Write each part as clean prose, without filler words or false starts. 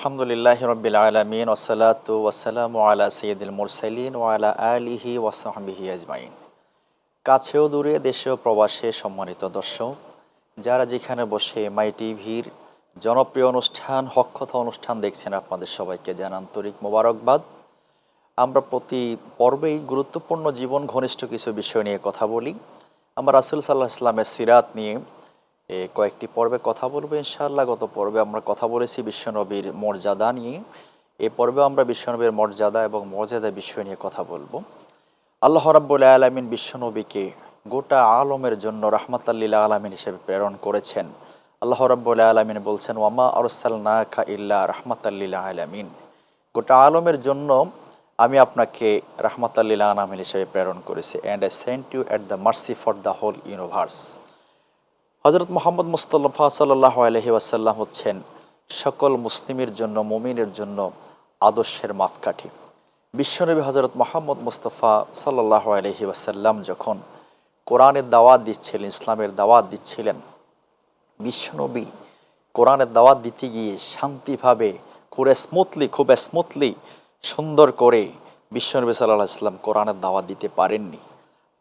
আলহামদুলিল্লাহি রাব্বিল আলামিন ওয়াসসালাতু ওয়াসসালামু আলা সাইয়্যিদিল মুরসালিন ওয়া আলা আলিহি ওয়া সাহবিহি আজমাইন। কাছেও দূরে দেশেও প্রবাসে সম্মানিত দর্শক, যারা যেখানে বসে মাই টিভির জনপ্রিয় অনুষ্ঠান হক কথা অনুষ্ঠান দেখছেন, আপনাদের সবাইকে জানান আন্তরিক মোবারকবাদ। আমরা প্রতি পর্বেই গুরুত্বপূর্ণ জীবন ঘনিষ্ঠ কিছু বিষয় নিয়ে কথা বলি। আমরা রাসূল সাল্লাল্লাহু আলাইহি ওয়াসাল্লামের সিরাত নিয়ে কয়েকটি পর্বে কথা বলবো ইনশাআল্লাহ। গত পর্বে আমরা কথা বলেছি বিশ্বনবীর মর্যাদা নিয়ে। এই পর্বে আমরা বিশ্বনবীর মর্যাদা এবং মর্যাদা বিষয় নিয়ে কথা বলবো। আল্লাহ রাব্বুল আলামিন বিশ্বনবীকে গোটা আলমের জন্য রাহমাতাল লিল আলামিন হিসেবে প্রেরণ করেছেন। আল্লাহ রাব্বুল আলামিন বলছেন, ওয়ামা আরসালনাকা ইল্লা রাহমাতাল লিল আলামিন, গোটা আলমের জন্য আমি আপনাকে রাহমাতাল লিল আলামিন হিসেবে প্রেরণ করেছি। And I sent you at the mercy for the whole universe. হযরত মুহাম্মদ মুস্তাফা সাল্লাল্লাহু আলাইহি ওয়াসাল্লাম হচ্ছেন সকল মুসলিমের জন্য, মুমিনের জন্য আদর্শের মাপকাঠি। বিশ্বনবী হযরত মুহাম্মদ মুস্তাফা সাল্লাল্লাহু আলাইহি ওয়াসাল্লাম যখন কোরআনের দাওয়াত দিচ্ছিলেন, ইসলামের দাওয়াত দিচ্ছিলেন, বিশ্বনবী কোরআনের দাওয়াত দিতে গিয়ে শান্তিভাবে খুব স্মুথলি সুন্দর করে বিশ্বনবী সাল্লাল্লাহু আলাইহি ওয়াসাল্লাম কোরআনের দাওয়াত দিতে পারেননি।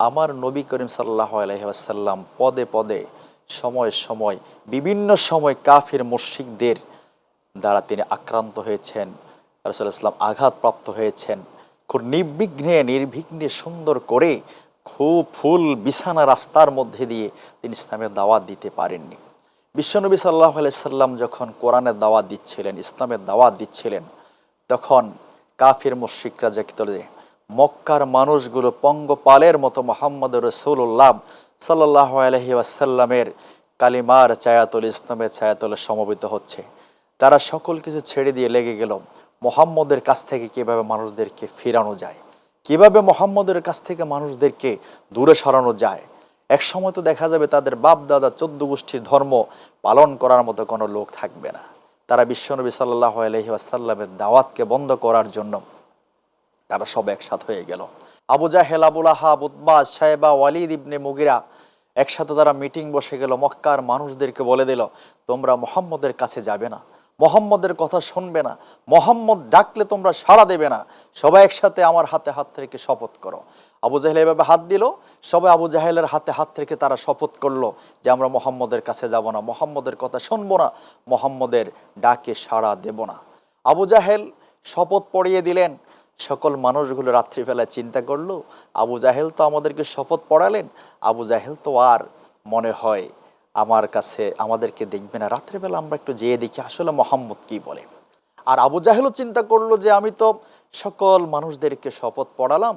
আমার নবী করিম সাল্লাল্লাহু আলাইহি ওয়াসাল্লাম পদে পদে সময় বিভিন্ন সময় কাফির মুশরিকদের দ্বারা তিনি আক্রান্ত হয়েছেন, রাসূলুল্লাহ সাল্লাল্লাহু আলাইহি ওয়াসাল্লাম আঘাতপ্রাপ্ত হয়েছেন। খুব নির্বিঘ্নে সুন্দর করে খুব ফুল বিছানা রাস্তার মধ্যে দিয়ে তিনি ইসলামের দাওয়াত দিতে পারেননি। বিশ্বনবী সাল্লাল্লাহু আলাইহি ওয়াসাল্লাম যখন কোরআনের দাওয়াত দিচ্ছিলেন, ইসলামের দাওয়াত দিচ্ছিলেন, তখন কাফির মুশরিকরা যে মক্কার মানুষগুলো পঙ্গপালের মতো মুহাম্মদ রাসূলুল্লাহ সাল্লাল্লাহু আলাইহি ওয়াসাল্লামের কালিমার ছায়াতলে, ইসলামের ছায়াতলে সমবেত হচ্ছে, তারা সকল কিছু ছেড়ে দিয়ে লেগে গেল মুহাম্মদের কাছ থেকে কিভাবে মানুষদেরকে ফিরানো যায়, কিভাবে মুহাম্মদের কাছ থেকে মানুষদেরকে দূরে সরানো যায়। এক সময় তো দেখা যাবে তাদের বাপ দাদা 14 গোষ্ঠীর ধর্ম পালন করার মতো কোনো লোক থাকবে না। তারা বিশ্বনবী সাল্লাল্লাহু আলাইহি ওয়াসাল্লামের দাওয়াতকে বন্ধ করার জন্য তারা সব একসাথে হয়ে গেল। আবু জাহেল, আবু লাহাব, উতবা, শায়বা, ওয়ালিদ ইবনে মুগিরা একসাথে তারা মিটিং বসে গেল। মক্কার মানুষদেরকে বলে দিল, তোমরা মুহাম্মদের কাছে যাবে না, মুহাম্মদের কথা শুনবে না, মুহাম্মদ ডাকলে তোমরা সাড়া দেবে না, সবাই একসাথে আমার হাতে হাত রেখে শপথ করো। আবু জাহেল এভাবে হাত দিল, সবাই আবু জাহেলের হাতে হাত রেখে তারা শপথ করলো যে আমরা মুহাম্মদের কাছে যাব না, মুহাম্মদের কথা শুনবো না, মুহাম্মদের ডাকে সাড়া দেব না। আবু জাহেল শপথ পড়িয়ে দিলেন। সকল মানুষগুলো রাত্রিবেলায় চিন্তা করলো, আবু জাহেল তো আমাদেরকে শপথ পড়ালেন, আবু জাহেল তো আর মনে হয় আমার কাছে আমাদেরকে দেখবে না, রাত্রিবেলা আমরা একটু যেয়ে দেখি আসলে মুহাম্মদ কি বলে। আর আবু জাহেলও চিন্তা করলো যে আমি তো সকল মানুষদেরকে শপথ পড়ালাম,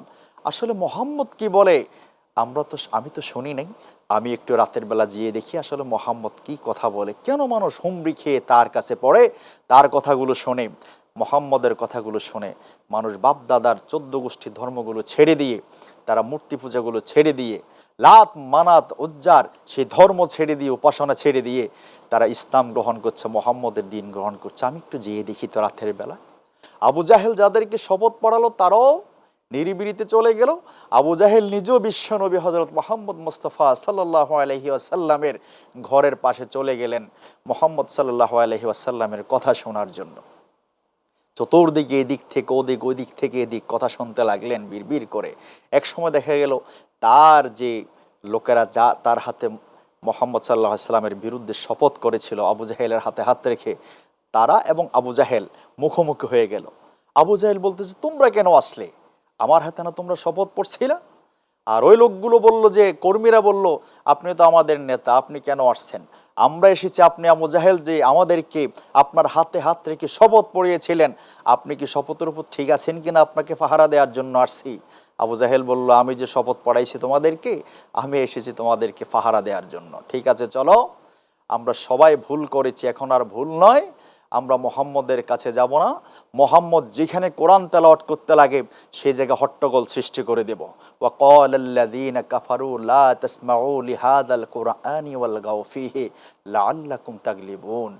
আসলে মুহাম্মদ কি বলে আমি তো শুনি নাই, আমি একটু রাতের বেলা যেয়ে দেখি আসলে মুহাম্মদ কি কথা বলে, কেন মানুষ হুমড়ি খেয়ে তার কাছে পড়ে, তার কথাগুলো শোনে। মুহাম্মদের কথাগুলো শুনে মানুষ বাপ দাদার 14 গোষ্ঠীর ধর্মগুলো ছেড়ে দিয়ে, তারা মূর্তি পূজাগুলো ছেড়ে দিয়ে, লাত মানাত উজ্জার সেই ধর্ম ছেড়ে দিয়ে, উপাসনা ছেড়ে দিয়ে তারা ইসলাম গ্রহণ করছে, মুহাম্মদের দিন গ্রহণ করছে। আমি একটু যেয়ে দেখি তো রাতের বেলা। আবু জাহেল যাদেরকে শপথ পড়ালো তারাও নিরিবিলিতে চলে গেল। আবু জাহেল নিজেও বিশ্বনবী হযরত মুহাম্মদ মুস্তাফা সাল্লাল্লাহু আলাইহি ওয়াসাল্লামের ঘরের পাশে চলে গেলেন মুহাম্মদ সাল্লাল্লাহু আলাইহি ওয়াসাল্লামের কথা শোনার জন্য। চতুর্দিকে এদিক থেকে ওদিক, ওই দিক থেকে এদিক কথা শুনতে লাগলেন বিড়বিড় করে। এক সময় দেখা গেল তার যে লোকেরা তার হাতে মুহাম্মদ সাল্লাল্লাহু আলাইহি ওয়াসাল্লামের বিরুদ্ধে শপথ করেছিল, আবু জাহেলের হাতে হাত রেখে, তারা এবং আবু জাহেল মুখোমুখি হয়ে গেল। আবু জাহেল বলতেছে, তোমরা কেন আসলে? আমার হাতে না তোমরা শপথ পড়ছিলা? আর ওই লোকগুলো বলল, যে কর্মীরা বলল, আপনি তো আমাদের নেতা, আপনি কেন আসছেন? আমরা এসেছি, আপনি আবু জাহেল যে আমাদেরকে আপনার হাতে হাত রেখে শপথ পড়িয়েছিলেন, আপনি কি শপথের উপর ঠিক আছেন কিনা, আপনাকে পাহারা দেওয়ার জন্য আসছি। আবু জাহেল বলল, আমি যে শপথ পড়াইছি তোমাদেরকে, আমি এসেছি তোমাদেরকে পাহারা দেওয়ার জন্য। ঠিক আছে, চলো, আমরা সবাই ভুল করেছি, এখন আর ভুল নয়, আমরা মুহাম্মদের কাছে যাব না, মুহাম্মদ যেখানে কোরআন তেলাওয়াত করতে লাগে সেই জায়গায় হট্টগোল সৃষ্টি করে দেব। ওয়া ক্বালাল্লাযীনা কাফারু লা তাসমাউ লিহাযাল কুরআনি ওয়ালগাউ ফীহি লাআল্লাকুম তাগলিবুন।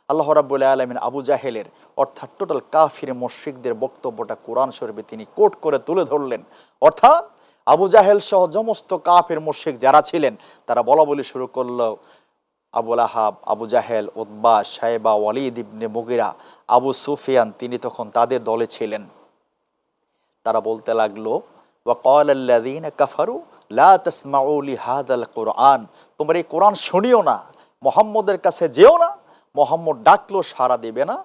আল্লাহ রাব্বুল আলামিন আবু জাহেলের অর্থাৎ টোটাল কাফির মুশরিকদের বক্তব্যটা কোরআন শরীফে তিনি কোট করে তুলে ধরলেন। অর্থাৎ আবু জাহেল সহ সমস্ত কাফির মুশরিক যারা ছিলেন তারা বলা বলি শুরু করলো, আবুল আহাব, আবু জাহেল, উতবা, সাইবা, ওয়ালিদ ইবনে মুগিরা, আবু সুফিয়ান তিনি তখন তাদের দলে ছিলেন। তারা বলতে লাগলো, ওয়াকাল আল্লাযীনা কাফারু লা তাসমাউ লিহাযাল কুরআন, তোমরা এই কোরআন শুনিও না, মুহাম্মদের কাছে যেও না, মুহাম্মদ ডাকলো সাড়া দেবে না।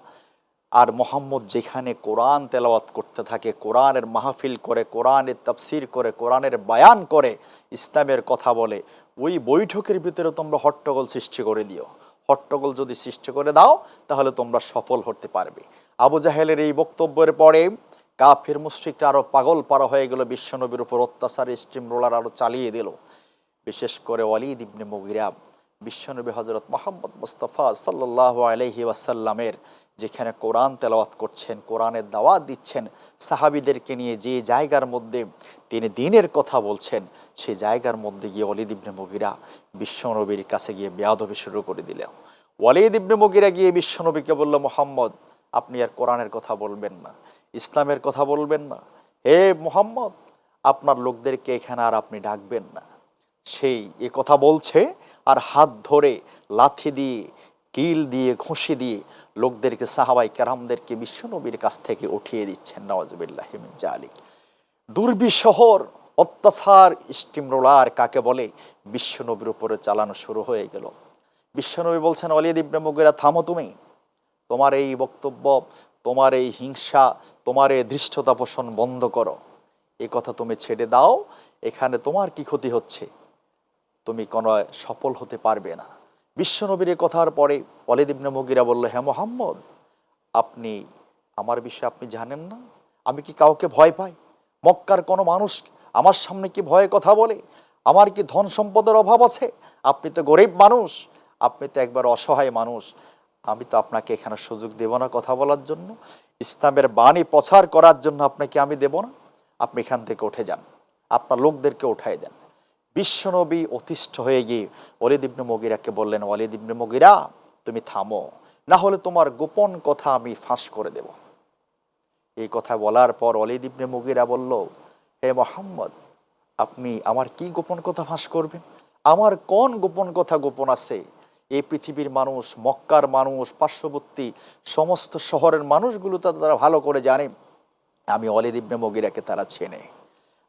আর মুহাম্মদ যেখানে কোরআন তেলাওয়াত করতে থাকে, কোরআনের মাহফিল করে, কোরআনের তাফসির করে, কোরআনের বায়ান করে, ইসলামের কথা বলে, ওই বৈঠকের ভিতরে তোমরা হট্টগোল সৃষ্টি করে দিও। হট্টগোল যদি সৃষ্টি করে দাও তাহলে তোমরা সফল হতে পারবে। আবু জাহেলের এই বক্তব্যের পরে কাফির মুশরিকরা আরো পাগল পারা হয়ে গেল, বিশ্বনবীর উপর অত্যাচার স্টিম রোলার আরো চালিয়ে দিল। বিশেষ করে ওয়ালিদ ইবনে মুগিরা বিশ্বনবী হযরত মুহাম্মদ মুস্তাফা সাল্লাল্লাহু আলাইহি ওয়াসাল্লামের যেখানে কোরআন তেলাওয়াত করছেন, কোরআনের দাওয়াত দিচ্ছেন, সাহাবীদেরকে নিয়ে যে জায়গার মধ্যে তিনি দ্বীনের কথা বলছেন, সেই জায়গার মধ্যে গিয়ে ওয়ালিদ ইবনে মুগিরা বিশ্বনবীর কাছে গিয়ে বেয়াদবি শুরু করে দিল। ওয়ালিদ ইবনে মুগিরা গিয়ে বিশ্বনবীকে বলল, মুহাম্মদ আপনি আর কোরআনের কথা বলবেন না, ইসলামের কথা বলবেন না। হে মুহাম্মদ, আপনার লোকদেরকে এখানে আর আপনি ডাকবেন না। সেই এ কথা বলছে আর হাত ধরে লাথি দিয়ে, কিল দিয়ে, ঘুষি দিয়ে লোকদেরকে, সাহাবাই কেরামদেরকে বিশ্বনবীর কাছ থেকে উঠিয়ে দিচ্ছেন। নাউজুবিল্লাহি মিন যালিক। দুর্বিশহর অত্যাচার স্টিম রোলার কাকে বলে বিশ্বনবীর উপরে চালানো শুরু হয়ে গেল। বিশ্বনবী বলছেন, ওয়ালিদ ইবনে মুগিরা থামো, তুমি তোমার এই বক্তব্য, তোমার এই হিংসা, তোমার এই ধৃষ্টতা পোষণ বন্ধ করো, এই কথা তুমি ছেড়ে দাও। এখানে তোমার কি ক্ষতি হচ্ছে? তুমি কোনো সফল হতে পারবে না। বিশ্বনবীর এই কথার পরে ওয়ালিদ ইবনে মুগিরা বলল, হ্যাঁ মুহাম্মদ, আপনি আমার বিষয়ে আপনি জানেন না? আমি কি কাউকে ভয় পাই? মক্কার কোনো মানুষ আমার সামনে কি ভয়ে কথা বলে? আমার কি ধন সম্পদের অভাব আছে? আপনি তো গরিব মানুষ, আপনি তো একবার অসহায় মানুষ। আমি তো আপনাকে এখানে সুযোগ দেব না কথা বলার জন্য, ইসলামের বাণী প্রচার করার জন্য আপনাকে আমি দেব না। আপনি এখান থেকে উঠে যান, আপনার লোকদেরকে উঠাই দেন। বিশ্বনবী অতিষ্ঠ হয়ে গিয়ে ওয়ালিদ ইবনে মুগিরাকে বললেন, ওয়ালিদ ইবনে মুগিরা তুমি থামো, না হলে তোমার গোপন কথা আমি ফাঁস করে দেব। এই কথা বলার পর ওয়ালিদ ইবনে মুগিরা বলল, হে মুহাম্মদ, আপনি আমার কি গোপন কথা ফাঁস করবেন? আমার কোন গোপন কথা গোপন আছে? এই পৃথিবীর মানুষ, মক্কার মানুষ, পার্শ্ববর্তী সমস্ত শহরের মানুষগুলো তো তারা ভালো করে জানে আমি ওয়ালিদ ইবনে মুগিরাকে তারা চেনে,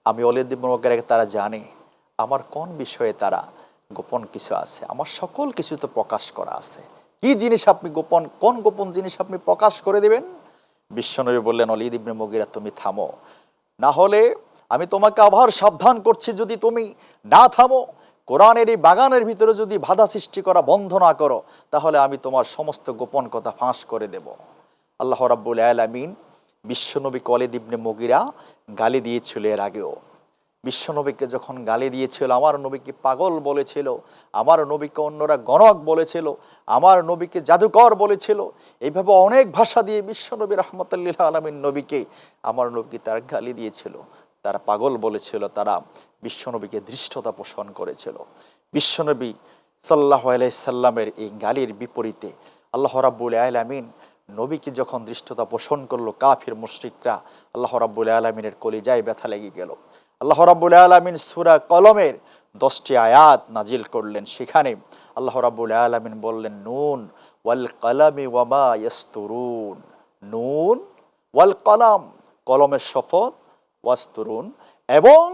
আমি ওয়ালিদ ইবনে মুগিরাকে তারা জানে। আমার কোন বিষয়ে তারা গোপন কিছু আছে? আমার সকল কিছু তো প্রকাশ করা আছে। কি জিনিস আপনি গোপন, কোন গোপন জিনিস আপনি প্রকাশ করে দেবেন? বিশ্বনবী বললেন, ওয়ালিদ ইবনে মুগিরা তুমি থামো, না হলে আমি তোমাকে আবার সাবধান করছি, যদি তুমি না থামো, কোরআনের এই বাগানের ভিতরে যদি বাধা সৃষ্টি করা বন্ধ না করো, তাহলে আমি তোমার সমস্ত গোপন কথা ফাঁস করে দেব। আল্লাহ রাব্বুল আলামিন বিশ্বনবীকে ওয়ালিদ ইবনে মুগিরা গালি দিয়েছিল এর আগেও। বিশ্বনবীকে যখন গালি দিয়েছিল, আমার নবীকে পাগল বলেছিল, আমার নবীকে অন্যরা গণক বলেছিল, আমার নবীকে জাদুকর বলেছিল, এইভাবে অনেক ভাষা দিয়ে বিশ্বনবী রাহমাতুল লিল আলামিন নবীকে, আমার নবীকে তারা গালি দিয়েছিল, তারা পাগল বলেছিল, তারা বিশ্বনবীকে ধৃষ্টতা পোষণ করেছিল। বিশ্বনবী সাল্লাল্লাহু আলাইহি সাল্লামের এই গালির বিপরীতে আল্লাহ রাব্বুল আলামিন নবীকে যখন ধৃষ্টতা পোষণ করলো, কাফির মুশরিকরা, আল্লাহ রাব্বুল আলামিনের কলিজায় ব্যথা লেগে গেল। আল্লাহ রাব্বুল আলামিন সূরা কলমের 10টি আয়াত নাজিল করলেন। সেখানে আল্লাহ রাব্বুল আলামিন বললেন, নুন ওয়াল কলামি ওয়ামা ইয়াসতুরুন, নুন ওয়াল কলাম, কলমের শপথ, ওয়াসতুরুন, এবং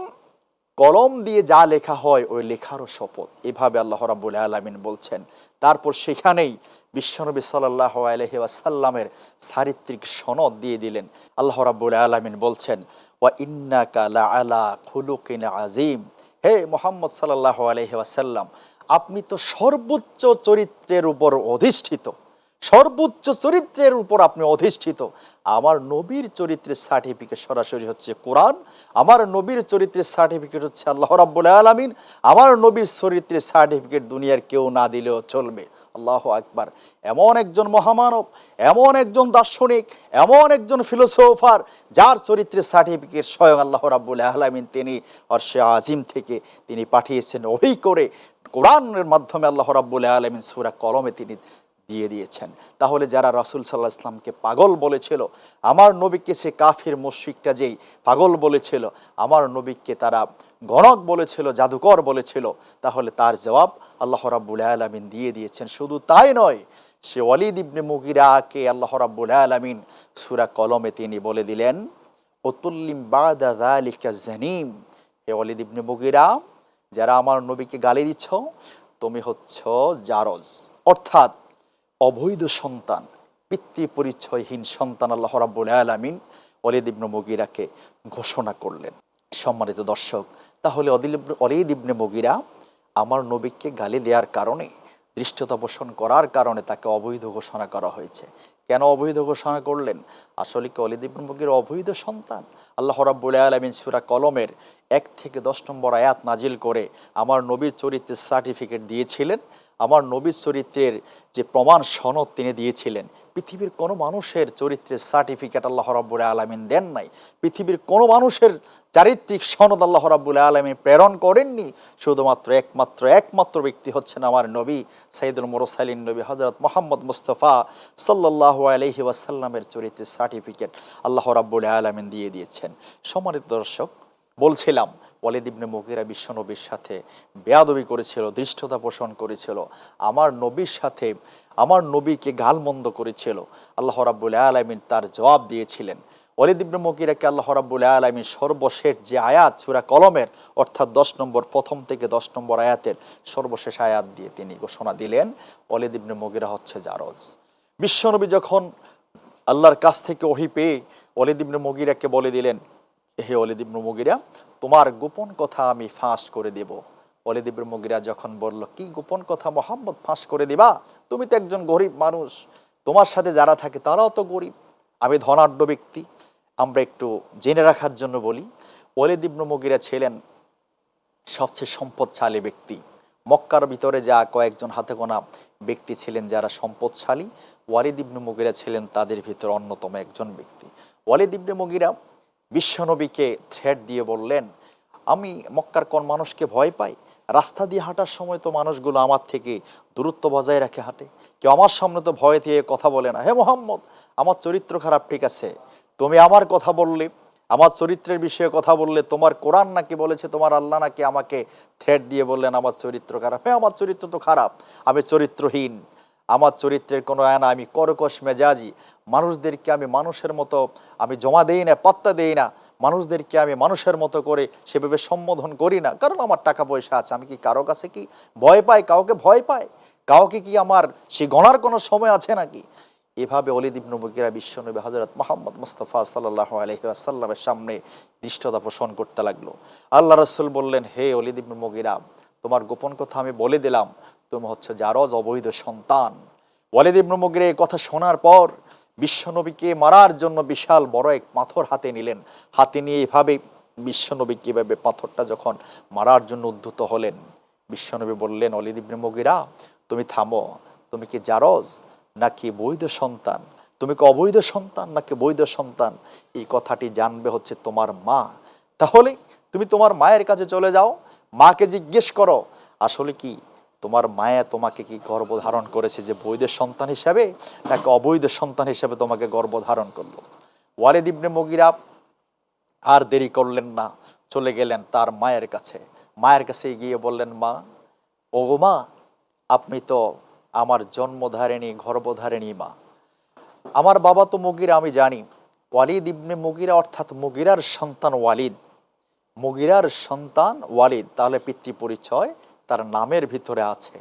কলম দিয়ে যা লেখা হয় ওই লেখারও শপথ। এভাবে আল্লাহ রাব্বুল আলামিন বলছেন। তারপর সেখানেই বিশ্বনবী সাল্লাল্লাহু আলাইহি ওয়াসাল্লামের চারিত্রিক সনদ দিয়ে দিলেন। আল্লাহ রাব্বুল আলামিন বলছেন, ওয়া ইন্নাকা লাআলা খুলুকিন আযীম, হে মুহাম্মদ সাল্লাল্লাহু আলাইহি ওয়াসাল্লাম, আপনি তো সর্বোচ্চ চরিত্রের উপর অধিষ্ঠিত, সর্বোচ্চ চরিত্রের উপর আপনি অধিষ্ঠিত। আমার নবীর চরিত্রের সার্টিফিকেট সরাসরি হচ্ছে কোরআন, আমার নবীর চরিত্রের সার্টিফিকেট হচ্ছে আল্লাহ রাব্বুল আলামিন, আমার নবীর চরিত্রের সার্টিফিকেট দুনিয়ার কেউ না দিলেও চলবে। আল্লাহু আকবার। এমন একজন মহামানব, এমন একজন দার্শনিক, এমন একজন ফিলোসোফার, যার চরিত্রের সার্টিফিকেট স্বয়ং আল্লাহ রাব্বুল আলামিন তিনি আরশে আজিম থেকে তিনি পাঠিয়েছেন ওহী করে, কোরআনের মাধ্যমে আল্লাহ রাব্বুল আলামিন সূরা কলমে তিনি দিয়ে দিয়েছেন। তাহলে যারা রাসূল সাল্লাল্লাহু আলাইহি ওয়াসাল্লামকে পাগল বলেছিল, আমার নবীকে সে কাফির মুশরিকটা যেই পাগল বলেছিল, আমার নবীকে তারা গণক বলেছিল, জাদুকর বলেছিল, তাহলে তার জবাব আল্লাহ রাব্বুল আলামিন দিয়ে দিয়েছেন। শুধু তাই নয়, সে ওয়ালিদ ইবনে মুগিরাকে আল্লাহ রাব্বুল আলামিন সূরা কলমে তিনি বলে দিলেন, উতুল্লিম বাদা যালিকা জানিম, হে ওয়ালিদ ইবনে মুগিরা, যারা আমার নবীকে গালি দিচ্ছ, তুমি হচ্ছ জারজ, অর্থাৎ অবৈধ সন্তান, পিতৃ পরিচয়হীন সন্তান আল্লাহ রাব্বুল আলামিন ওয়ালিদ ইবনে মুগিরাকে ঘোষণা করলেন। সম্মানিত দর্শক, তাহলে ওয়ালিদ ইবনে মুগিরা আমার নবীকে গালি দেওয়ার কারণে, ধৃষ্টতা পোষণ করার কারণে তাকে অবৈধ ঘোষণা করা হয়েছে। কেন অবৈধ ঘোষণা করলেন? আসলে কি ওয়ালিদ ইবনে মুগিরা অবৈধ সন্তান? আল্লাহ রাব্বুল আলামিন সূরা কলমের 1 থেকে 10 নম্বর আয়াত নাজিল করে আমার নবীর চরিত্রের সার্টিফিকেট দিয়েছিলেন। আমার নবীর চরিত্রের যে প্রমাণ সনদ তিনি দিয়েছিলেন। পৃথিবীর কোনো মানুষের চরিত্রের সার্টিফিকেট আল্লাহ রাব্বুল আলামিন দেন নাই। পৃথিবীর কোনো মানুষের চারিত্রিক সনদ আল্লাহ রাব্বুল আলামিন প্রেরণ করেননি। শুধুমাত্র একমাত্র ব্যক্তি হচ্ছেন আমার নবী সাইয়্যিদুল মুরসালিন নবী হযরত মুহাম্মদ মুস্তাফা সাল্লাল্লাহু আলাইহি ওয়াসাল্লামের চরিত্রের সার্টিফিকেট আল্লাহ রাব্বুল আলামিন দিয়ে দিয়েছেন। সম্মানিত দর্শক, বলছিলাম ওয়ালিদ ইবনে মুগিরা বিশ্বনবীর সাথে বেয়াদবি করেছিল, ধৃষ্টতা পোষণ করেছিল, আমার নবীর সাথে আমার নবীকে গালমন্দ করেছিল। আল্লাহ রাব্বুল আলামিন তার জবাব দিয়েছিলেন। ওয়ালিদ ইবনে মুগিরাকে আল্লাহ রাব্বুল আলামিন সর্বশেষ যে আয়াত সূরা কলমের, অর্থাৎ 10 নম্বর প্রথম থেকে 10 নম্বর আয়াতের সর্বশেষ আয়াত দিয়ে তিনি ঘোষণা দিলেন ওয়ালিদ ইবনে মুগিরা হচ্ছে জারজ। বিশ্বনবী যখন আল্লাহর কাছ থেকে ওহী পেয়ে ওয়ালিদ ইবনে মুগিরাকে বলে দিলেন, হে ওয়ালিদ ইবনে মুগিরা, তোমার গোপন কথা আমি ফাঁস করে দেব। ওয়ালিদ ইবনে মুগিরা যখন বলল, কি গোপন কথা মুহাম্মদ ফাঁস করে দিবা? তুমি তো একজন গরিব মানুষ, তোমার সাথে যারা থাকে তারাও তো গরিব, আমি ধনাঢ্য ব্যক্তি। আমরা একটু জেনে রাখার জন্য বলি, ওয়ালিদ ইবনে মুগিরা ছিলেন সবচেয়ে সম্পদশালী ব্যক্তি। মক্কার ভিতরে যা কয়েকজন হাতে গোনা ব্যক্তি ছিলেন যারা সম্পদশালী, ওয়ালিদ ইবনে মুগিরা ছিলেন তাদের ভিতর অন্যতম একজন ব্যক্তি। ওয়ালিদ ইবনে মুগিরা বিশ্বনবীকে থ্রেট দিয়ে বললেন, আমি মক্কার কোন মানুষকে ভয় পাই? রাস্তা দিয়ে হাঁটার সময় তো মানুষগুলো আমার থেকে দূরত্ব বজায় রাখে হাঁটে, কেউ আমার সামনে তো ভয় দিয়ে কথা বলে না। হে মুহাম্মদ, আমার চরিত্র খারাপ ঠিক আছে, তুমি আমার কথা বললে, আমার চরিত্রের বিষয়ে কথা বললে, তোমার কোরআন নাকি বলেছে, তোমার আল্লাহ নাকি আমাকে থ্রেট দিয়ে বললেন আমার চরিত্র খারাপ। হ্যাঁ, আমার চরিত্র তো খারাপ, আমি চরিত্রহীন, আমার চরিত্রের কোনো আয়না, আমি কর্কশ মেজাজি, মানুষদেরকে আমি মানুষের মতো আমি জমা দেই না, পাত্তা দেই না, মানুষদেরকে আমি মানুষের মতো করে সেভাবে সম্বোধন করি না, কারণ আমার টাকা পয়সা আছে। আমি কি কারো কাছে কি ভয় পাই? কাউকে ভয় পাই? কাউকে কি আমার সে গণার কোনো সময় আছে নাকি? এভাবে ওয়ালিদ ইবনে মুগিরা বিশ্বনবী হযরত মুহাম্মদ মুস্তাফা সাল্লাল্লাহু আলাইহি ওয়াসাল্লামের সামনে ধৃষ্টতা পোষণ করতে লাগলো। আল্লাহ রাসূল বললেন, হে ওয়ালিদ ইবনে মুগিরা, তোমার গোপন কথা আমি বলে দিলাম, তুমি হচ্ছে জারজ, অবৈধ সন্তান। ওয়ালিদ ইবনে মুগিরা এই কথা শোনার পর বিশ্বনবীকে মারার জন্য বিশাল বড় এক পাথর হাতে নিলেন। হাতে নিয়ে এভাবে বিশ্বনবীকে এভাবে পাথরটা যখন মারার জন্য উদ্ধত হলেন, বিশ্বনবী বললেন, ওয়ালিদ ইবনে মুগিরা, তুমি থামো, তুমি কি জারজ নাকি বৈধ সন্তান? তুমি কি অবৈধ সন্তান নাকি বৈধ সন্তান? এই কথাটি জানবে হচ্ছে তোমার মা। তাহলে তুমি তোমার মায়ের কাছে চলে যাও, মাকে জিজ্ঞেস করো আসলে কি তোমার মায়া তোমাকে কি গর্ভধারণ করেছে যে বৈধ সন্তান হিসাবে, নাকি অবৈধ সন্তান হিসাবে তোমাকে গর্ভধারণ করলো। ওয়ালিদ ইবনে মুগিরা আর দেরি করলেন না, চলে গেলেন তার মায়ের কাছে। মায়ের কাছে গিয়ে বললেন, মা, ওগো মা, আপনি তো আমার জন্মধারিণী, গর্ভধারিণী মা। আমার বাবা তো মুগিরা, আমি জানি। ওয়ালিদ ইবনে মুগিরা অর্থাৎ মুগিরার সন্তান ওয়ালিদ, মুগিরার সন্তান ওয়ালিদ, তাহলে পিতৃ পরিচয় তার নামের ভিতরে আছে।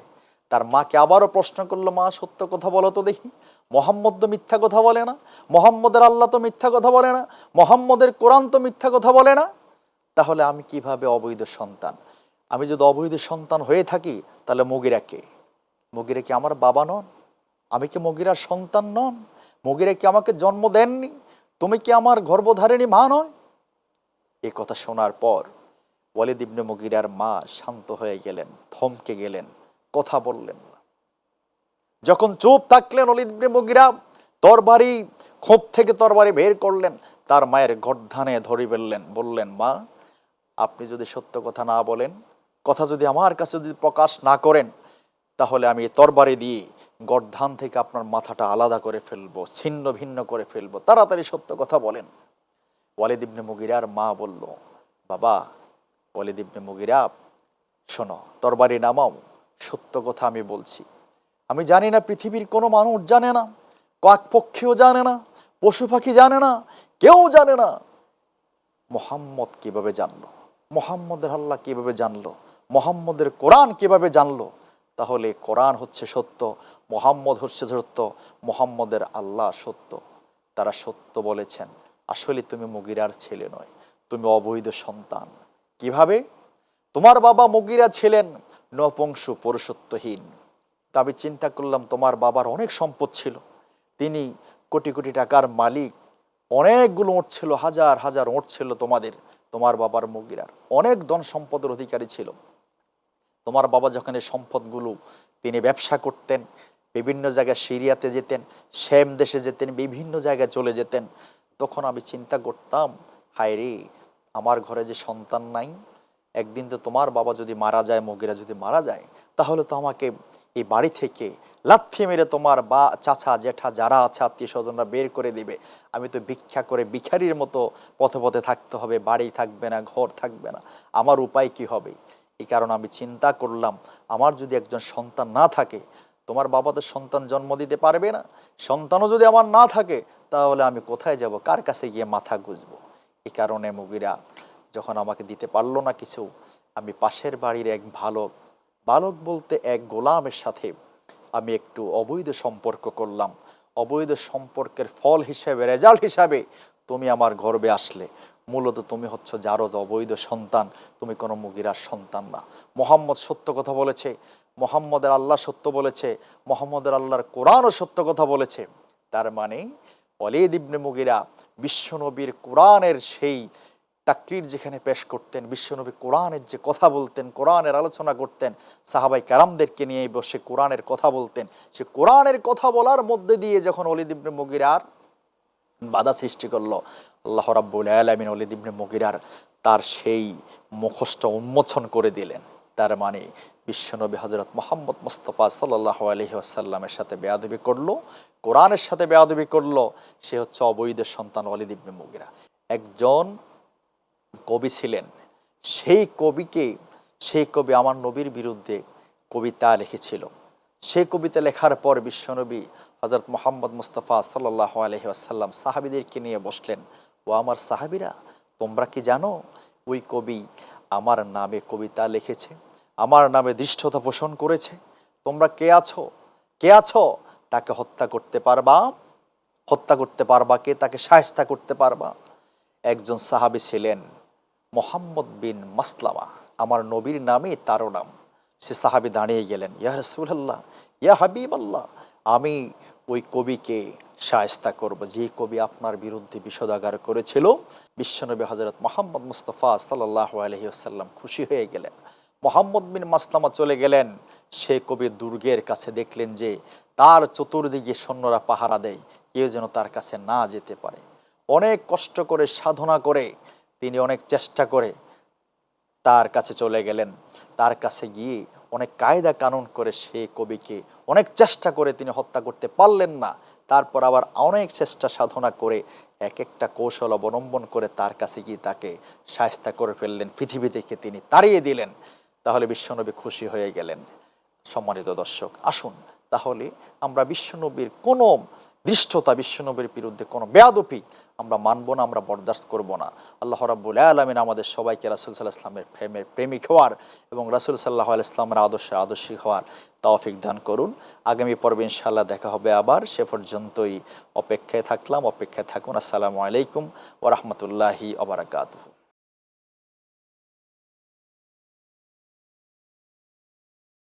তার মাকে আবারও প্রশ্ন করলো, মা, সত্য কথা বলো তো দেখি, মোহাম্মদ তো মিথ্যা কথা বলে না, মোহাম্মদের আল্লাহ তো মিথ্যা কথা বলে না, মোহাম্মদের কোরআন তো মিথ্যা কথা বলে না, তাহলে আমি কিভাবে অবৈধ সন্তান? আমি যদি অবৈধ সন্তান হয়ে থাকি, তাহলে মুগিরা কে? মুগিরা কি আমার বাবা নন? আমি কি মুগিরার সন্তান নন? মুগিরা কি আমাকে জন্ম দেননি? তুমি কি আমার গর্ভধারিণী মা নয়? এই কথা শোনার পর ওয়ালিদ ইবনে মুগিরার মা শান্ত হয়ে গেলেন, থমকে গেলেন, কথা বললেন না। যখন চুপ থাকলেন, ওয়ালিদ ইবনে মুগিরা তরবারি, খোপ থেকে তরবারি বের করলেন, তার মায়ের গর্দানে ধরে ফেললেন, বললেন, মা, আপনি যদি সত্য কথা না বলেন, কথা যদি আমার কাছে যদি প্রকাশ না করেন, তাহলে আমি তরবারি দিয়ে গর্দান থেকে আপনার মাথাটা আলাদা করে ফেলবো, ছিন্ন ভিন্ন করে ফেলবো, তাড়াতাড়ি সত্য কথা বলেন। ওয়ালিদ ইবনে মুগিরার মা বলল, বাবা ওয়ালিদ ইবনে মুগিরা, শোনো, তরবারি নামাও, সত্য কথা আমি বলছি। আমি জানি না, পৃথিবীর কোনো মানুষ জানে না, কাক পক্ষীও জানে না, পশু পাখি জানে না, কেউ জানে না মোহাম্মদ কিভাবে জানলো, মোহাম্মদের আল্লাহ কিভাবে জানলো, মোহাম্মদের কোরআন কিভাবে জানলো। তাহলে কোরআন হচ্ছে সত্য, মোহাম্মদ হচ্ছে সত্য, মোহাম্মদের আল্লাহ সত্য। তারা সত্য বলেছেন। আসলে তুমি মুগিরার ছেলে নয়, তুমি অবৈধ সন্তান। কিভাবে? তোমার বাবা মুগিরা ছিলেন নপুংসক, পুরুষত্বহীন। তা আমি চিন্তা করলাম, তোমার বাবার অনেক সম্পদ ছিল, তিনি কোটি কোটি টাকার মালিক, অনেকগুলো ওট ছিল, হাজার হাজার ওট ছিল তোমার বাবার মুগিরার, অনেক ধন সম্পদের অধিকারী ছিল। তোমার বাবা যখন এই সম্পদগুলো তিনি ব্যবসা করতেন, বিভিন্ন জায়গায় সিরিয়াতে যেতেন, শ্যাম দেশে যেতেন, বিভিন্ন জায়গায় চলে যেতেন, তখন আমি চিন্তা করতাম, হায় রে, আমার ঘরে যে সন্তান নাই, একদিন তো তোমার বাবা যদি মারা যায়, মুগিরা যদি মারা যায়, তাহলে তো আমাকে এই বাড়ি থেকে লাথি মেরে তোমার বা চাচা জেঠা যারা আছে আত্মীয় স্বজনরা বের করে দিবে। আমি তো ভিক্ষা করে ভিখারির মতো পথে পথে থাকতে হবে, বাড়ি থাকবে না, ঘর থাকবে না, আমার উপায় কি হবে? এই কারণে আমি চিন্তা করলাম, আমার যদি একজন সন্তান না থাকে, তোমার বাবা তো সন্তান জন্ম দিতে পারবে না, সন্তানও যদি আমার না থাকে, তাহলে আমি কোথায় যাব, কার কাছে গিয়ে মাথা গুঁজবো? এই কারণে মুগিরা যখন আমাকে দিতে পারলো না কিছু, আমি পাশের বাড়ির এক বালক বলতে এক গোলামের সাথে আমি একটু অবৈধ সম্পর্ক করলাম। অবৈধ সম্পর্কের ফল হিসেবে, রেজাল্ট হিসাবে তুমি আমার গর্বে আসলে। মূলত তুমি হচ্ছ জারজ অবৈধ সন্তান, তুমি কোনো মুগিরার সন্তান না। মোহাম্মদ সত্য কথা বলেছে, মোহাম্মদের আল্লাহ সত্য বলেছে, মোহাম্মদের আল্লাহর কোরআনও সত্য কথা বলেছে। তার মানে ওয়ালিদ ইবনে মুগিরা বিশ্বনবীর কোরআনের সেই তাকরির যেখানে পেশ করতেন, বিশ্বনবী কোরআনের যে কথা বলতেন, কোরআনের আলোচনা করতেন, সাহাবাই কারামদেরকে নিয়ে বসে কোরআনের কথা বলতেন, সে কোরআনের কথা বলার মধ্যে দিয়ে যখন ওয়ালিদ ইবনে মুগিরার বাধা সৃষ্টি করলো, আল্লাহ রাব্বুল আলামিন ওয়ালিদ ইবনে মুগিরার তার সেই মুখোশটা উন্মোচন করে দিলেন। তার মানে বিশ্বনবী হযরত মুহাম্মদ মুস্তাফা সাল্লাল্লাহু আলাইহি ওয়াসাল্লামের সাথে বেয়াদবি করলো, কোরআনের সাথে বেয়াদবি করলো, সে হচ্ছে অবৈধ সন্তান ওয়ালিদ ইবনে মুগিরা। একজন কবি ছিলেন, সেই কবি আমার নবীর বিরুদ্ধে কবিতা লিখেছিল। সেই কবিতা লেখার পর বিশ্বনবী হযরত মুহাম্মদ মুস্তাফা সাল্লাল্লাহু আলাইহি ওয়াসাল্লাম সাহাবীদেরকে নিয়ে বসলেন, ও আমার সাহাবীরা, তোমরা কি জানো ওই কবি আমার নামে কবিতা লিখেছে, আমার নামে ধৃষ্টতা পোষণ করেছে? তোমরা কে আছো তাকে হত্যা করতে পারবা কে তাকে শায়েস্তা করতে পারবা? একজন সাহাবী ছিলেন মোহাম্মদ বিন মাসলামা, আমার নবীর নামে তারও নাম। সে সাহাবী দাঁড়িয়ে গেলেন, ইয়া রাসূলুল্লাহ, ইয়া হাবিবাল্লাহ, আমি ওই কবিকে শায়েস্তা করব, যে কবি আপনার বিরুদ্ধে বিষোদাগার করেছিল। বিশ্বনবী হযরত মুহাম্মদ মুস্তাফা সাল্লাল্লাহু আলাইহি ওয়াসাল্লাম খুশি হয়ে গেলেন। মোহাম্মদ বিন মাসলামা চলে গেলেন সে কবির দুর্গের কাছে, দেখলেন যে তার চতুর্দিকে সৈন্যরা পাহারা দেয়, কেউ যেন তার কাছে না যেতে পারে। অনেক কষ্ট করে, সাধনা করে, তিনি অনেক চেষ্টা করে তার কাছে চলে গেলেন। তার কাছে গিয়ে অনেক কায়দা কানুন করে সে কবিকে অনেক চেষ্টা করে তিনি হত্যা করতে পারলেন না। তারপর আবার অনেক চেষ্টা সাধনা করে এক একটা কৌশল অবলম্বন করে তার কাছে গিয়ে তাকে শায়েস্তা করে ফেললেন, পৃথিবী থেকে তিনি তাড়িয়ে দিলেন। তাহলে বিশ্বনবী খুশি হয়ে গেলেন। সম্মানিত দর্শক, আসুন তাহলে আমরা বিশ্বনবীর কোনো ধৃষ্টতা, বিশ্বনবীর বিরুদ্ধে কোনো বেয়াদবি আমরা মানব না, আমরা বরদাস্ত করব না। আল্লাহ রাব্বুল আলামিন আমাদের সবাইকে রাসূল সাল্লাল্লাহু আলাইহি ওয়াসাল্লামের প্রেমিক হওয়ার এবং রাসূল সাল্লাল্লাহু আলাইহি ওয়াসাল্লামের আদর্শিক হওয়ার তৌফিক দান করুন। আগামী পর্বে ইনশাআল্লাহ দেখা হবে আবার। সে পর্যন্তই অপেক্ষায় থাকুন। আসসালামু আলাইকুম ওয়া রাহমাতুল্লাহি ওয়া বারাকাতুহু।